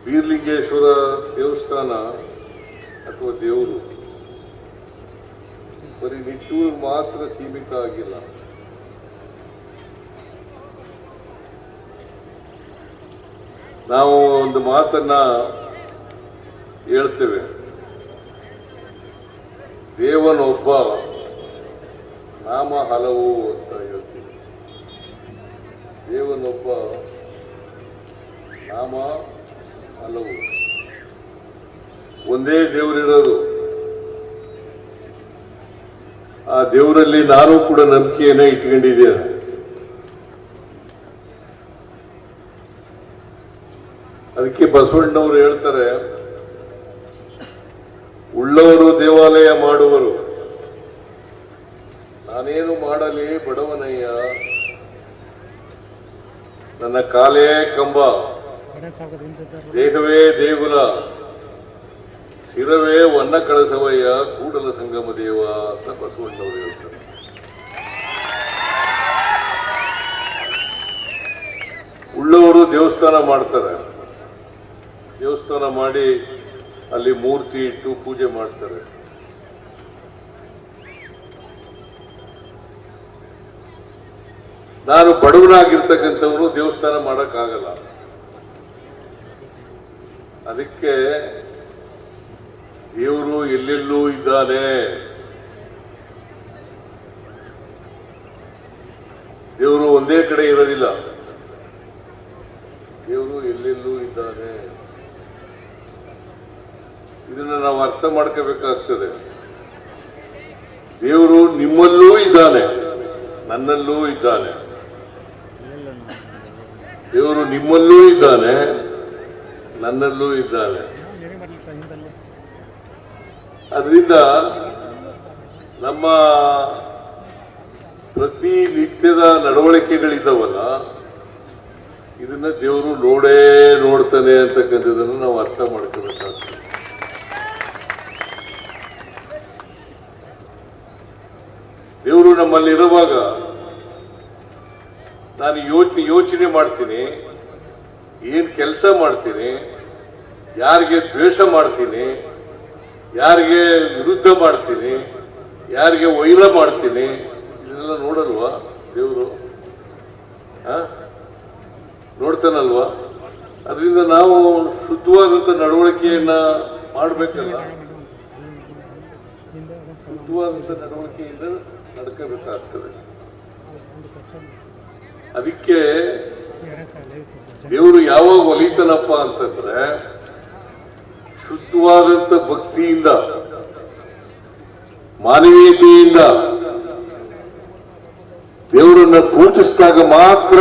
ಬೀರ್ಲಿಂಗೇಶ್ವರ ದೇವಸ್ಥಾನ ಅಥವಾ ದೇವರು ಬರೀ ನಿಟ್ಟೂರು ಮಾತ್ರ ಸೀಮಿತ ಆಗಿಲ್ಲ. ನಾವು ಒಂದು ಮಾತನ್ನ ಹೇಳ್ತೇವೆ, ದೇವನೊಬ್ಬ ನಾಮ ಹಲವು ಅಂತ ಹೇಳ್ತೀವಿ. ದೇವನೊಬ್ಬ ನಾಮ ಹಲವು, ಒಂದೇ ದೇವರಿರೋದು. ಆ ದೇವರಲ್ಲಿ ನಾನು ಕೂಡ ನಂಬಿಕೆಯನ್ನ ಇಟ್ಕೊಂಡಿದ್ದೇನೆ. ಅದಕ್ಕೆ ಬಸವಣ್ಣವರು ಹೇಳ್ತಾರೆ, ಉಳ್ಳವರು ದೇವಾಲಯ ಮಾಡುವರು, ನಾನೇನು ಮಾಡಲಿ ಬಡವನಯ್ಯ, ನನ್ನ ಕಾಲೇ ಕಂಬ, ದೇಹವೇ ದೇಗುಲ, ಶಿರವೇ ವನ್ನ ಕಳಸವಯ್ಯ, ಕೂಡಲ ಸಂಗಮ ದೇವ ಅಂತ ಬಸವಣ್ಣವರು ಹೇಳ್ತಾರೆ. ಉಳ್ಳವರು ದೇವಸ್ಥಾನ ಮಾಡ್ತಾರೆ, ದೇವಸ್ಥಾನ ಮಾಡಿ ಅಲ್ಲಿ ಮೂರ್ತಿ ಇಟ್ಟು ಪೂಜೆ ಮಾಡ್ತಾರೆ. ನಾನು ಬಡವನಾಗಿರ್ತಕ್ಕಂಥವನು ದೇವಸ್ಥಾನ ಮಾಡಕ್ಕಾಗಲ್ಲ. ಅದಕ್ಕೆ ದೇವರು ಎಲ್ಲೆಲ್ಲೂ ಇದ್ದಾನೆ. ದೇವರು ಒಂದೇ ಕಡೆ ಇರೋದಿಲ್ಲ, ದೇವರು ಎಲ್ಲೆಲ್ಲೂ ಇದ್ದಾನೆ. ಇದನ್ನ ನಾವು ಅರ್ಥ ಮಾಡ್ಕೋಬೇಕಾಗ್ತದೆ. ದೇವರು ನಿಮ್ಮಲ್ಲೂ ಇದ್ದಾನೆ, ನನ್ನಲ್ಲೂ ಇದ್ದಾನೆ. ದೇವರು ನಿಮ್ಮಲ್ಲೂ ಇದ್ದಾನೆ, ನನ್ನಲ್ಲೂ ಇದ್ದಾನೆ. ಅದರಿಂದ ನಮ್ಮ ಪ್ರತಿನಿತ್ಯದ ನಡವಳಿಕೆಗಳಿದ್ದಾವಲ್ಲ, ಇದನ್ನ ದೇವರು ನೋಡ್ತಾನೆ ಅಂತಕ್ಕಂಥದ್ದನ್ನು ನಾವು ಅರ್ಥ ಮಾಡ್ಕೋಬೇಕಾಗ್ತದೆ. ದೇವರು ನಮ್ಮಲ್ಲಿರುವಾಗ ನಾನು ಯೋಚನೆ ಮಾಡ್ತೀನಿ, ಏನ್ ಕೆಲಸ ಮಾಡ್ತೀನಿ, ಯಾರಿಗೆ ದ್ವೇಷ ಮಾಡ್ತೀನಿ, ಯಾರಿಗೆ ವಿರುದ್ಧ ಮಾಡ್ತೀನಿ, ಯಾರಿಗೆ ವೈರ ಮಾಡ್ತೀನಿ, ಇದನ್ನೆಲ್ಲ ನೋಡಲ್ವಾ ದೇವರು? ನೋಡ್ತಾನಲ್ವಾ? ಅದರಿಂದ ನಾವು ಶುದ್ಧವಾದಂತ ನಡವಳಿಕೆಯನ್ನ ಮಾಡ್ಬೇಕಲ್ಲ, ಶುದ್ಧವಾದಂತ ನಡವಳಿಕೆಯಿಂದ ನಡ್ಕೋಬೇಕಾಗ್ತದೆ. ಅದಕ್ಕೆ ದೇವರು ಯಾವಾಗ ಒಲಿತಾನಪ್ಪ ಅಂತಂದ್ರೆ, ಶುದ್ಧವಾದಂತ ಭಕ್ತಿಯಿಂದ, ಮಾನವೀಯತೆಯಿಂದ ದೇವರನ್ನ ಪೂಜಿಸಿದಾಗ ಮಾತ್ರ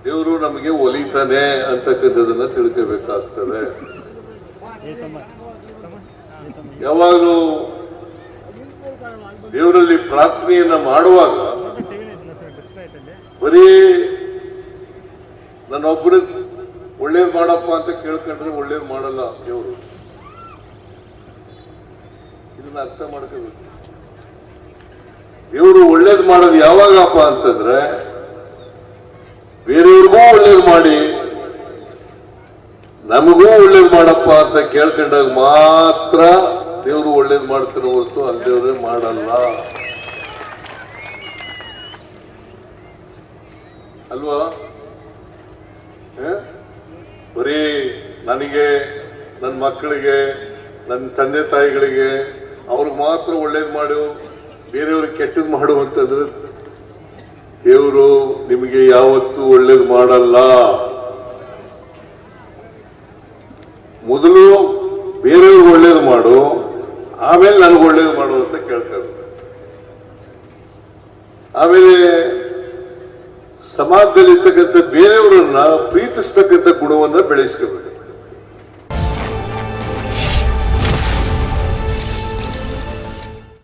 ದೇವರು ನಮಗೆ ಒಲಿತಾನೆ ಅಂತಕ್ಕಂಥದನ್ನ ತಿಳ್ಕೋಬೇಕಾಗ್ತದೆ. ಯಾವಾಗಲೂ ದೇವರಲ್ಲಿ ಪ್ರಾರ್ಥನೆಯನ್ನ ಮಾಡುವಾಗ ಬರೀ ನನ್ನೊಬ್ಬರು ಒಳ್ಳೇದು ಮಾಡಪ್ಪ ಅಂತ ಕೇಳ್ಕೊಂಡ್ರೆ ಒಳ್ಳೇದು ಮಾಡಲ್ಲ ದೇವರು. ಇದನ್ನ ಅರ್ಥ ಮಾಡ್ಕೋಬೇಕು. ದೇವರು ಒಳ್ಳೇದು ಮಾಡೋದು ಯಾವಾಗಪ್ಪ ಅಂತಂದ್ರೆ, ಬೇರೆಯವ್ರಿಗೂ ಒಳ್ಳೇದು ಮಾಡಿ ನಮಗೂ ಒಳ್ಳೇದು ಮಾಡಪ್ಪ ಅಂತ ಕೇಳ್ಕೊಂಡಾಗ ಮಾತ್ರ ದೇವರು ಒಳ್ಳೇದು ಮಾಡ್ತಾನೆ ಹೊರತು ಅಲ್ದೇವ್ರೆ ಮಾಡಲ್ಲ ಅಲ್ವಾ? ಬರೀ ನನಗೆ, ನನ್ನ ಮಕ್ಕಳಿಗೆ, ನನ್ನ ತಂದೆ ತಾಯಿಗಳಿಗೆ ಅವ್ರಿಗೆ ಮಾತ್ರ ಒಳ್ಳೇದು ಮಾಡು, ಬೇರೆಯವ್ರಿಗೆ ಕೆಟ್ಟದ್ದು ಮಾಡು ಅಂತಂದ್ರೆ ದೇವರು ನಿಮಗೆ ಯಾವತ್ತೂ ಒಳ್ಳೇದು ಮಾಡಲ್ಲ. ಮೊದಲು ಬೇರೆಯವ್ರಿಗೆ ಒಳ್ಳೇದು ಮಾಡು, ಆಮೇಲೆ ನನಗೆ ಒಳ್ಳೇದು ಮಾಡು ಅಂತ ಕೇಳ್ತಾರೆ. ಆಮೇಲೆ ಸಮಾಜದಲ್ಲಿ ಇರ್ತಕ್ಕಂಥ ಬೇರೆಯವರನ್ನ ಪ್ರೀತಿಸ್ತಕ್ಕಂಥ ಗುಣವನ್ನ ಬೆಳೆಸ್ಕೋಬೇಕು.